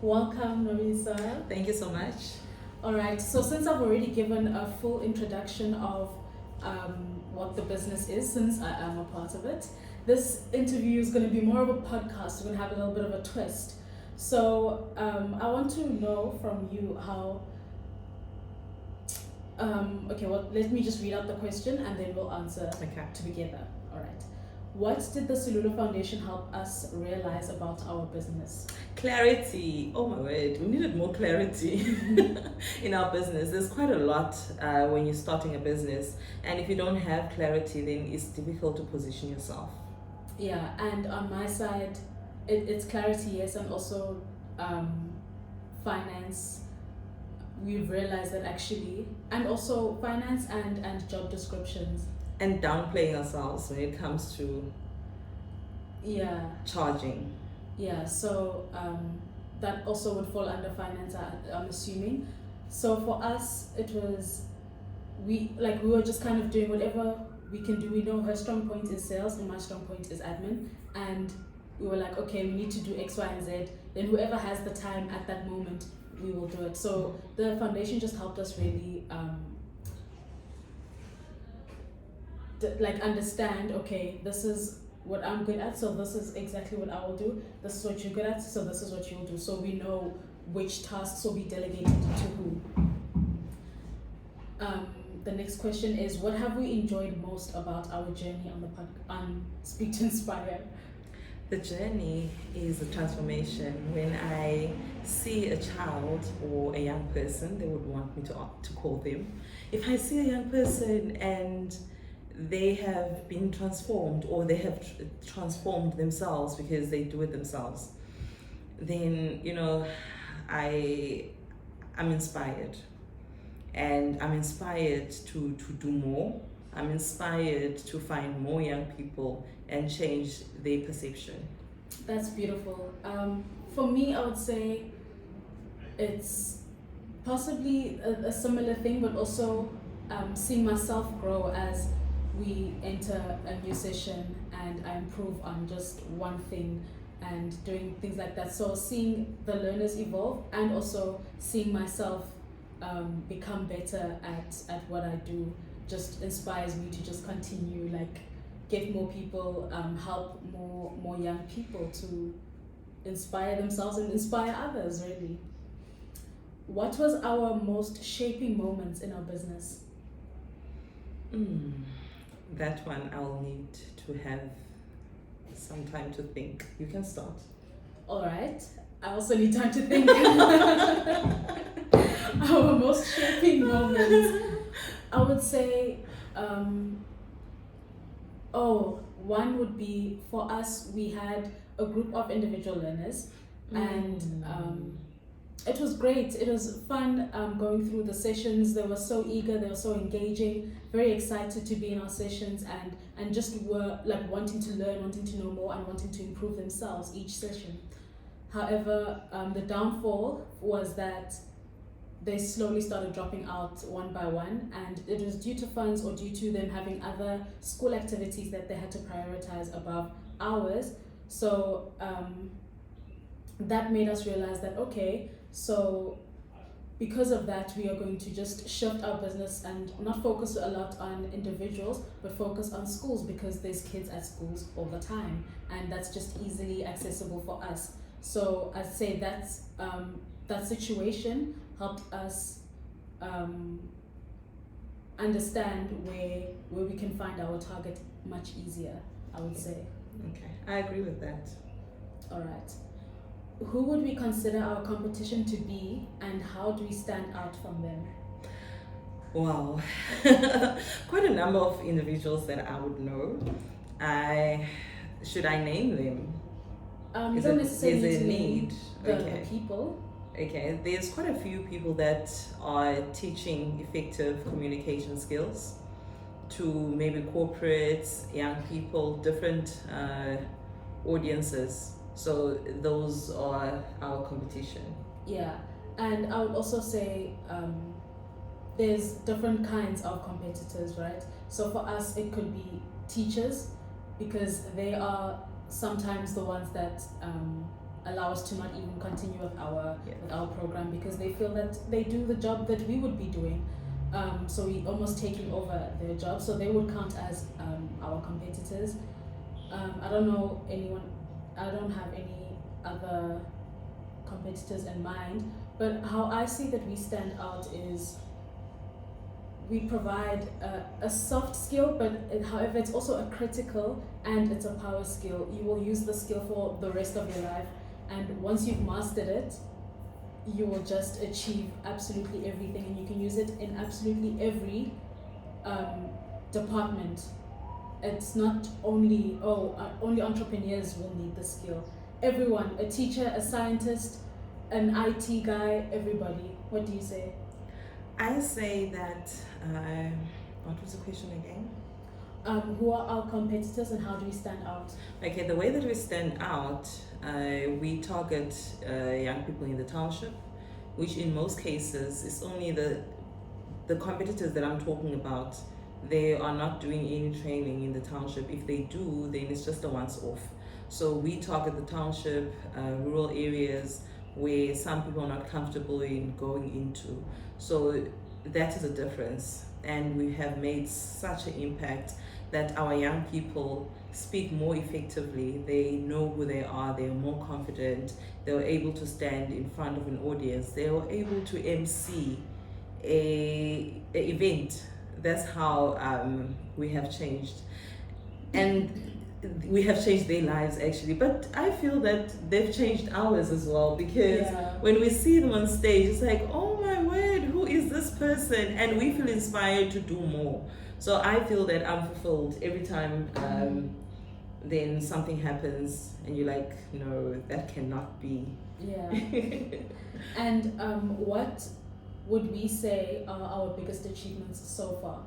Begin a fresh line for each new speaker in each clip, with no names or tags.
Welcome, Nwabisa.
Thank you so much.
All right, so since I've already given a full introduction of what the business is, since I am a part of it, this interview is going to be more of a podcast. We're going to have a little bit of a twist. So I want to know from you how. Okay, well, let me just read out the question and then we'll answer together. All right. What did the Silulo Foundation help us realize about our business?
Clarity. Oh my word, we needed more clarity in our business. There's quite a lot when you're starting a business, and if you don't have clarity, then it's difficult to position yourself.
Yeah, and on my side, it's clarity, yes, and also finance. We've realized that actually, and also finance and job descriptions.
And downplaying ourselves when it comes to charging.
Yeah, so that also would fall under finance, I'm assuming. So for us, it was, we were just kind of doing whatever we can do. We know her strong point is sales and my strong point is admin. And we were like, okay, we need to do X, Y, and Z. Then whoever has the time at that moment, we will do it. So the foundation just helped us really understand, okay, this is what I'm good at, so this is exactly what I will do. This is what you're good at, so this is what you'll do. So we know which tasks will be delegated to who. The next question is, what have we enjoyed most about our journey on Speak2Inspire?
The journey is a transformation. When I see a child or a young person, they would want me to call them. If I see a young person and they have been transformed, or they have transformed themselves because they do it themselves, then I'm inspired, and I'm inspired to do more. I'm inspired to find more young people and change their perception.
That's beautiful. For me, I would say it's possibly a similar thing, but also seeing myself grow as we enter a new session and I improve on just one thing and doing things like that. So seeing the learners evolve and also seeing myself become better at what I do just inspires me to just continue, get more people, help more young people to inspire themselves and inspire others, really. What was our most shaping moments in our business?
That one I'll need to have some time to think. You can start.
All right. I also need time to think. Our most shaping moments, I would say, one would be, for us, we had a group of individual learners, and it was great. It was fun going through the sessions. They were so eager, they were so engaging, very excited to be in our sessions, and just were wanting to learn, wanting to know more, and wanting to improve themselves each session. However, the downfall was that they slowly started dropping out one by one, and it was due to funds or due to them having other school activities that they had to prioritize above ours. So that made us realize that, okay, so because of that, we are going to just shift our business and not focus a lot on individuals, but focus on schools, because there's kids at schools all the time, and that's just easily accessible for us. So I'd say that's that situation helped us understand where we can find our target much easier, I would say.
Okay, I agree with that.
All right. Who would we consider our competition to be, and how do we stand out from them?
Wow, quite a number of individuals that I would know. Should I name them?
You don't necessarily
need to name
the people.
Okay, there's quite a few people that are teaching effective communication skills to maybe corporates, young people, different audiences. So those are our competition.
Yeah, and I would also say there's different kinds of competitors, right? So for us, it could be teachers, because they are sometimes the ones that allow us to not even continue with our program because they feel that they do the job that we would be doing. So we almost taking over their job. So they would count as our competitors. I don't know anyone. I don't have any other competitors in mind. But how I see that we stand out is we provide a soft skill, but however, it's also a critical and it's a power skill. You will use the skill for the rest of your life, and once you've mastered it, you will just achieve absolutely everything, and you can use it in absolutely every department. It's not only only entrepreneurs will need the skill. Everyone, a teacher, a scientist, an IT guy, everybody. What do you say?
I say that, what was the question again?
Who are our competitors and how do we stand out?
Okay, the way that we stand out, we target young people in the township, which in most cases is only the competitors that I'm talking about. They are not doing any training in the township. If they do, then it's just a once off. So we target the township, rural areas where some people are not comfortable in going into. So that is a difference. And we have made such an impact that our young people speak more effectively. They know who they are, they're more confident, they were able to stand in front of an audience, they were able to MC a event. That's how we have changed. And we have changed their lives actually, but I feel that they've changed ours as well, because when we see them on stage, it's like, oh my word, who is this person? And we feel inspired to do more. So I feel that I'm fulfilled every time then something happens and you're like, no, that cannot be.
And what would we say are our biggest achievements so far?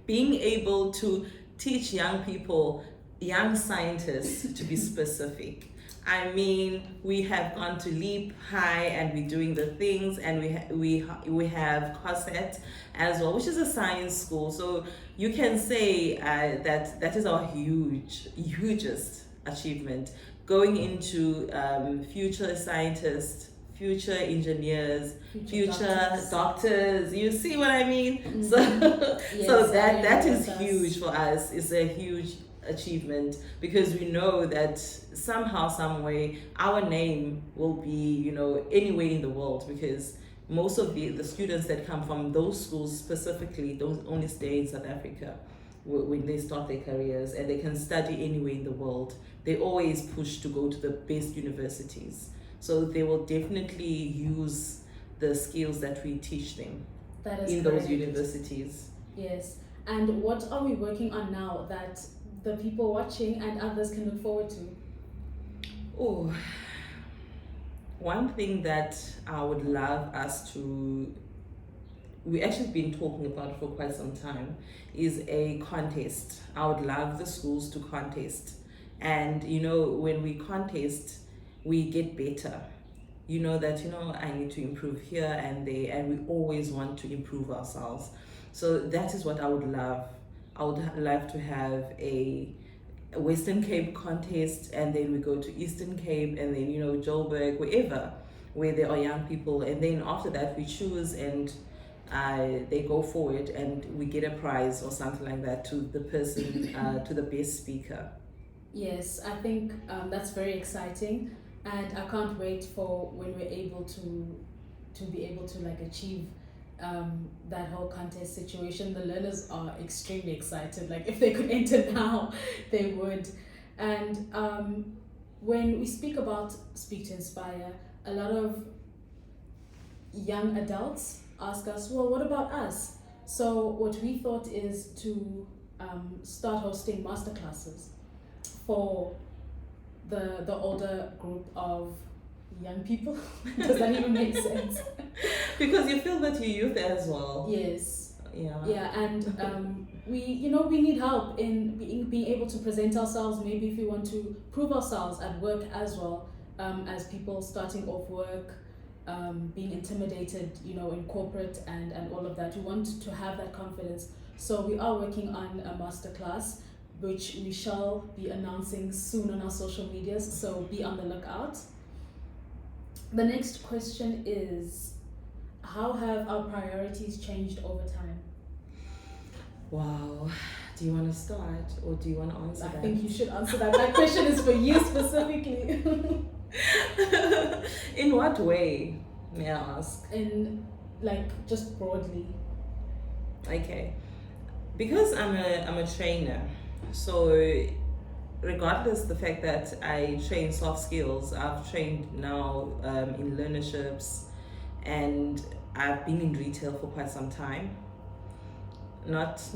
Being able to teach young people, young scientists, to be specific. I mean, we have gone to Leap High and we're doing the things, and we have COSET as well, which is a science school. So you can say that is our hugest achievement, going into future scientists, future engineers, future doctors. You see what I mean?
Mm-hmm.
So that is huge for us. It's a huge achievement, because we know that somehow, some way, our name will be, anywhere in the world, because most of the students that come from those schools specifically don't only stay in South Africa when they start their careers, and they can study anywhere in the world. They always push to go to the best universities. So they will definitely use the skills that we teach them in those universities.
Yes. And what are we working on now that the people watching and others can look forward to?
Oh, one thing that I would love us to, we actually been talking about it for quite some time, is a contest. I would love the schools to contest. And when we contest, we get better. I need to improve here and there, and we always want to improve ourselves. So that is what I would love. I would love to have a Western Cape contest, and then we go to Eastern Cape, and then Joburg, wherever, where there are young people, and then after that we choose, and they go forward, and we get a prize or something like that to the person, to the best speaker.
Yes, I think that's very exciting, and I can't wait for when we're able to be able to achieve that whole contest situation. The learners are extremely excited. Like, if they could enter now, they would. And when we speak about Speak2Inspire, a lot of young adults ask us, well, what about us? So what we thought is to start hosting masterclasses for the older group of young people. Does that even make sense?
Because you feel that you youth as well.
Yes.
Yeah,
and we need help in being able to present ourselves. Maybe if we want to prove ourselves at work as well, as people starting off work, being intimidated, in corporate and all of that. We want to have that confidence. So we are working on a masterclass, which we shall be announcing soon on our social medias, so be on the lookout. The next question is, how have our priorities changed over time?
Wow. Do you want to start or do you want to answer that?
I think you should answer that. That question is for you specifically.
In what way, may I ask?
In, like, just broadly.
Okay. Because I'm a trainer, so regardless the fact that I train soft skills, I've trained now in learnerships, and I've been in retail for quite some time. It's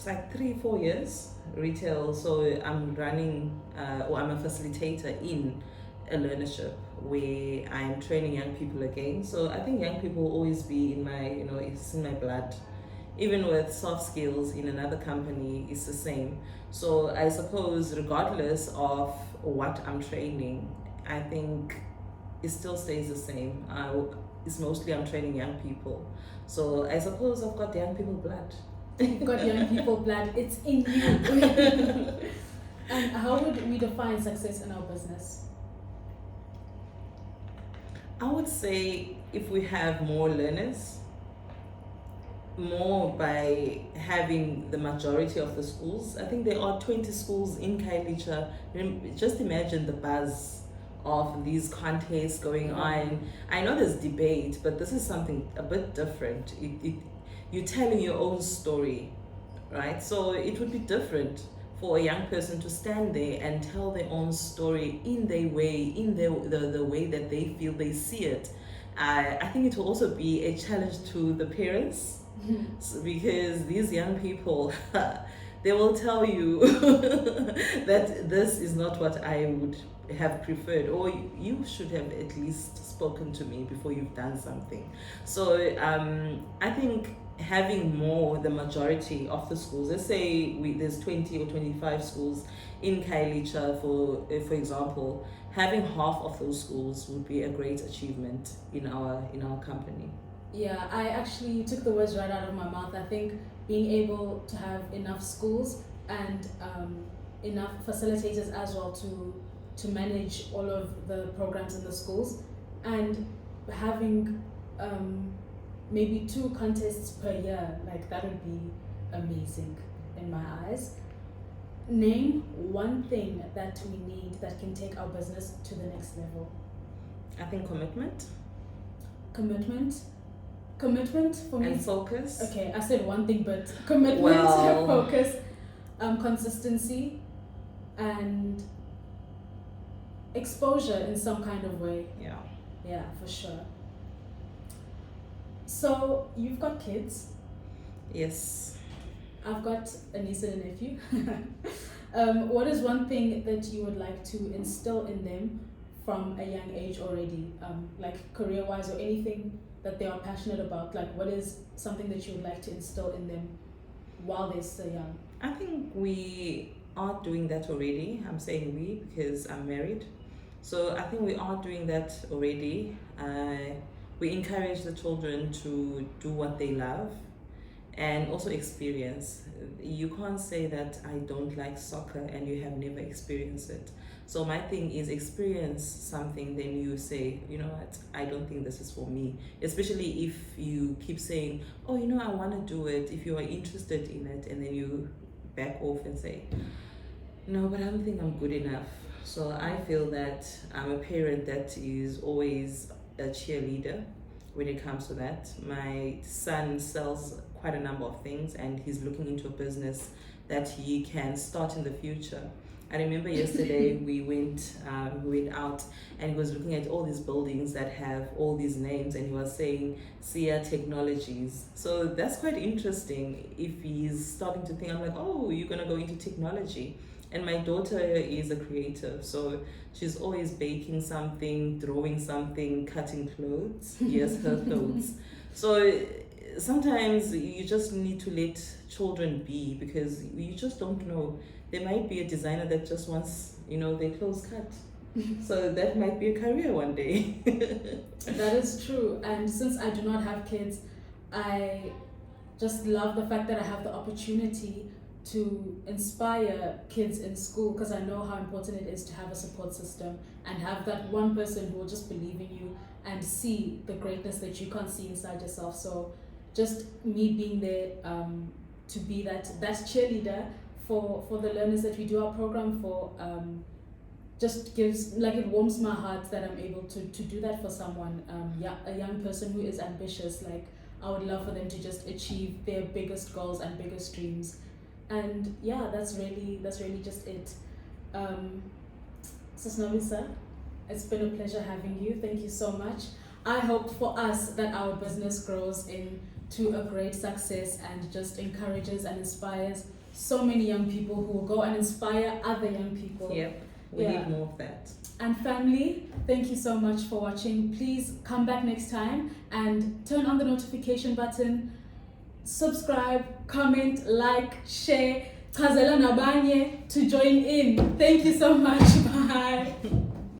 like 3-4 years retail. So I'm running or I'm a facilitator in a learnership where I'm training young people again. So I think young people will always be in my, it's in my blood. Even with soft skills in another company, it's the same. So I suppose regardless of what I'm training, I think it still stays the same. It's mostly I'm training young people. So I suppose I've got young people blood.
You've got young people blood. It's in you. And how would we define success in our business?
I would say if we have more learners, more by having the majority of the schools. I think there are 20 schools in Kailicha. Just imagine the buzz of these contests going on. I know there's debate, but this is something a bit different. You're telling your own story, right? So it would be different for a young person to stand there and tell their own story in their way, in the way that they feel they see it. I think it will also be a challenge to the parents. So, because these young people, they will tell you that this is not what I would have preferred, or you should have at least spoken to me before you've done something. So I think having the majority of the schools, let's say there's 20 or 25 schools in Kailicha, for example, having half of those schools would be a great achievement in our company.
Yeah, I actually took the words right out of my mouth. I think being able to have enough schools and enough facilitators as well to manage all of the programs in the schools, and having maybe 2 contests per year, like that would be amazing in my eyes. Name one thing that we need that can take our business to the next level.
I think commitment.
Commitment for me.
And focus.
Okay, I said one thing, but commitment, focus, consistency, and exposure in some kind of way. Yeah, for sure. So you've got kids.
Yes.
I've got a niece and a nephew. What is one thing that you would like to instill in them from a young age already, like career-wise or anything that they are passionate about? Like, what is something that you would like to instill in them while they're still young?
I think we are doing that already. I'm saying we because I'm married. So I think we are doing that already. We encourage the children to do what they love and also experience. You can't say that I don't like soccer and you have never experienced it. So my thing is experience something, then you say, you know what, I don't think this is for me. Especially if you keep saying, oh, I want to do it. If you are interested in it, and then you back off and say, no, but I don't think I'm good enough. So I feel that I'm a parent that is always a cheerleader when it comes to that. My son sells quite a number of things and he's looking into a business that he can start in the future. I remember yesterday we went out and he was looking at all these buildings that have all these names and he was saying SIA Technologies. So that's quite interesting. If he's starting to think, I'm like, oh, you're gonna go into technology. And my daughter is a creative, so she's always baking something, drawing something, cutting clothes. Yes, her clothes. So sometimes you just need to let children be, because you just don't know. There might be a designer that just wants, their clothes cut. So that might be a career one day.
That is true. And since I do not have kids, I just love the fact that I have the opportunity to inspire kids in school, because I know how important it is to have a support system and have that one person who will just believe in you and see the greatness that you can't see inside yourself. So just me being there to be that cheerleader for the learners that we do our program for, just gives, like, it warms my heart that I'm able to do that for someone, a young person who is ambitious. Like, I would love for them to just achieve their biggest goals and biggest dreams. And yeah, that's really just it. Sis Nwabisa, it's been a pleasure having you. Thank you so much. I hope for us that our business grows into a great success and just encourages and inspires so many young people who will go and inspire other young people.
Yep, we need more of that.
And family, thank you so much for watching. Please come back next time and turn on the notification button, subscribe, comment, like, share, chazela nabanye to join in. Thank you so much. Bye.